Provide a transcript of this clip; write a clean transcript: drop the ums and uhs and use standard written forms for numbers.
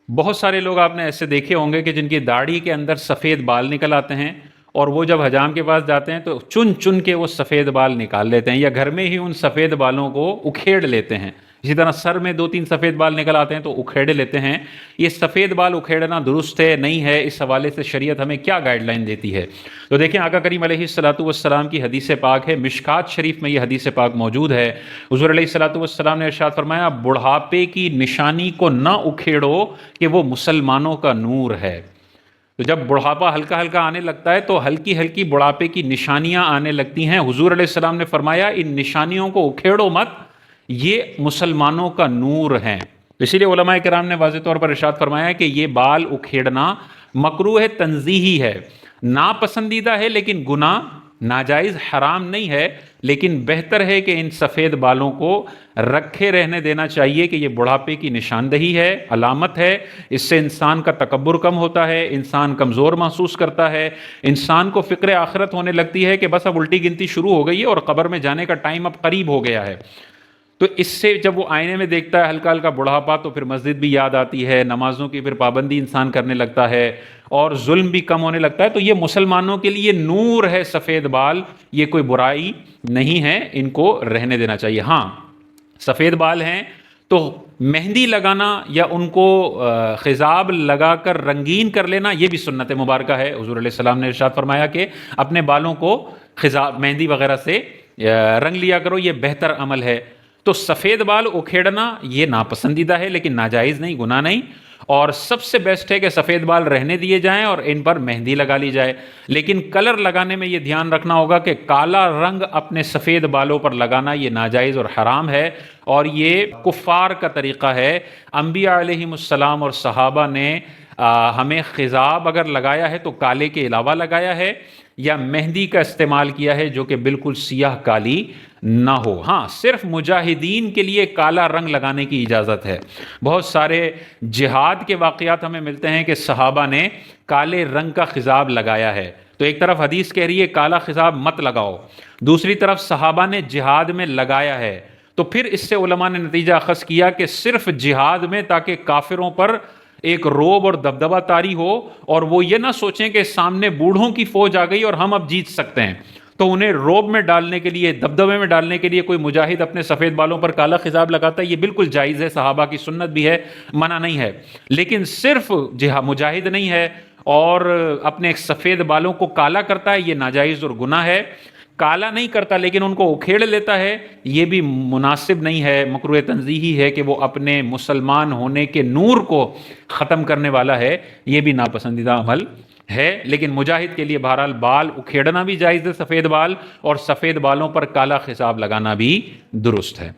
بہت سارے لوگ آپ نے ایسے دیکھے ہوں گے کہ جن کی داڑھی کے اندر سفید بال نکل آتے ہیں، اور وہ جب حجام کے پاس جاتے ہیں تو چن چن کے وہ سفید بال نکال لیتے ہیں، یا گھر میں ہی ان سفید بالوں کو اکھیڑ لیتے ہیں۔ اسی طرح سر میں دو تین سفید بال نکل آتے ہیں تو اکھیڑ لیتے ہیں۔ یہ سفید بال اکھیڑنا درست ہے نہیں ہے، اس حوالے سے شریعت ہمیں کیا گائیڈ لائن دیتی ہے؟ تو دیکھیں، آقا کریم علیہ الصلوۃ والسلام کی حدیث پاک ہے، مشکات شریف میں یہ حدیث پاک موجود ہے۔ حضور علیہ الصلوۃ والسلام نے ارشاد فرمایا، بڑھاپے کی نشانی کو نہ اکھیڑو کہ وہ مسلمانوں کا نور ہے۔ تو جب بڑھاپا ہلکا ہلکا آنے لگتا ہے تو ہلکی ہلکی بڑھاپے کی نشانیاں آنے لگتی ہیں۔ حضور علیہ السلام نے فرمایا، ان نشانیوں کو اکھیڑو مت، یہ مسلمانوں کا نور ہیں۔ اسی لیے علماء کرام نے واضح طور پر ارشاد فرمایا کہ یہ بال اکھیڑنا مکروہ تنزیہی ہے، ناپسندیدہ ہے، لیکن گناہ ناجائز حرام نہیں ہے، لیکن بہتر ہے کہ ان سفید بالوں کو رکھے رہنے دینا چاہیے کہ یہ بڑھاپے کی نشاندہی ہے، علامت ہے۔ اس سے انسان کا تکبر کم ہوتا ہے، انسان کمزور محسوس کرتا ہے، انسان کو فکر آخرت ہونے لگتی ہے کہ بس اب الٹی گنتی شروع ہو گئی ہے اور قبر میں جانے کا ٹائم اب قریب ہو گیا ہے۔ تو اس سے جب وہ آئینے میں دیکھتا ہے ہلکا ہلکا بڑھاپا، تو پھر مسجد بھی یاد آتی ہے، نمازوں کی پھر پابندی انسان کرنے لگتا ہے، اور ظلم بھی کم ہونے لگتا ہے۔ تو یہ مسلمانوں کے لیے نور ہے سفید بال، یہ کوئی برائی نہیں ہے، ان کو رہنے دینا چاہیے۔ ہاں، سفید بال ہیں تو مہندی لگانا یا ان کو خضاب لگا کر رنگین کر لینا، یہ بھی سنت مبارکہ ہے۔ حضور علیہ السلام نے ارشاد فرمایا کہ اپنے بالوں کو خضاب، مہندی وغیرہ سے رنگ لیا کرو، یہ بہتر عمل ہے۔ تو سفید بال اکھیڑنا یہ ناپسندیدہ ہے، لیکن ناجائز نہیں، گناہ نہیں، اور سب سے بیسٹ ہے کہ سفید بال رہنے دیے جائیں اور ان پر مہندی لگا لی جائے۔ لیکن کلر لگانے میں یہ دھیان رکھنا ہوگا کہ کالا رنگ اپنے سفید بالوں پر لگانا یہ ناجائز اور حرام ہے، اور یہ کفار کا طریقہ ہے۔ انبیاء علیہم السلام اور صحابہ نے ہمیں خضاب اگر لگایا ہے تو کالے کے علاوہ لگایا ہے، یا مہندی کا استعمال کیا ہے جو کہ بالکل سیاہ کالی نہ ہو۔ ہاں، صرف مجاہدین کے لیے کالا رنگ لگانے کی اجازت ہے۔ بہت سارے جہاد کے واقعات ہمیں ملتے ہیں کہ صحابہ نے کالے رنگ کا خضاب لگایا ہے۔ تو ایک طرف حدیث کہہ رہی ہے کالا خضاب مت لگاؤ، دوسری طرف صحابہ نے جہاد میں لگایا ہے۔ تو پھر اس سے علماء نے نتیجہ اخذ کیا کہ صرف جہاد میں، تاکہ کافروں پر ایک روب اور دبدبہ طاری ہو، اور وہ یہ نہ سوچیں کہ سامنے بوڑھوں کی فوج آ گئی اور ہم اب جیت سکتے ہیں، تو انہیں روب میں ڈالنے کے لیے، دبدبے میں ڈالنے کے لیے کوئی مجاہد اپنے سفید بالوں پر کالا خضاب لگاتا ہے، یہ بالکل جائز ہے، صحابہ کی سنت بھی ہے، منع نہیں ہے۔ لیکن صرف مجاہد نہیں ہے اور اپنے سفید بالوں کو کالا کرتا ہے، یہ ناجائز اور گناہ ہے۔ کالا نہیں کرتا لیکن ان کو اکھیڑ لیتا ہے، یہ بھی مناسب نہیں ہے، مکروہ تنزیہی ہے کہ وہ اپنے مسلمان ہونے کے نور کو ختم کرنے والا ہے، یہ بھی ناپسندیدہ عمل ہے۔ لیکن مجاہد کے لیے بہرحال بال اکھیڑنا بھی جائز ہے، سفید بال، اور سفید بالوں پر کالا خضاب لگانا بھی درست ہے۔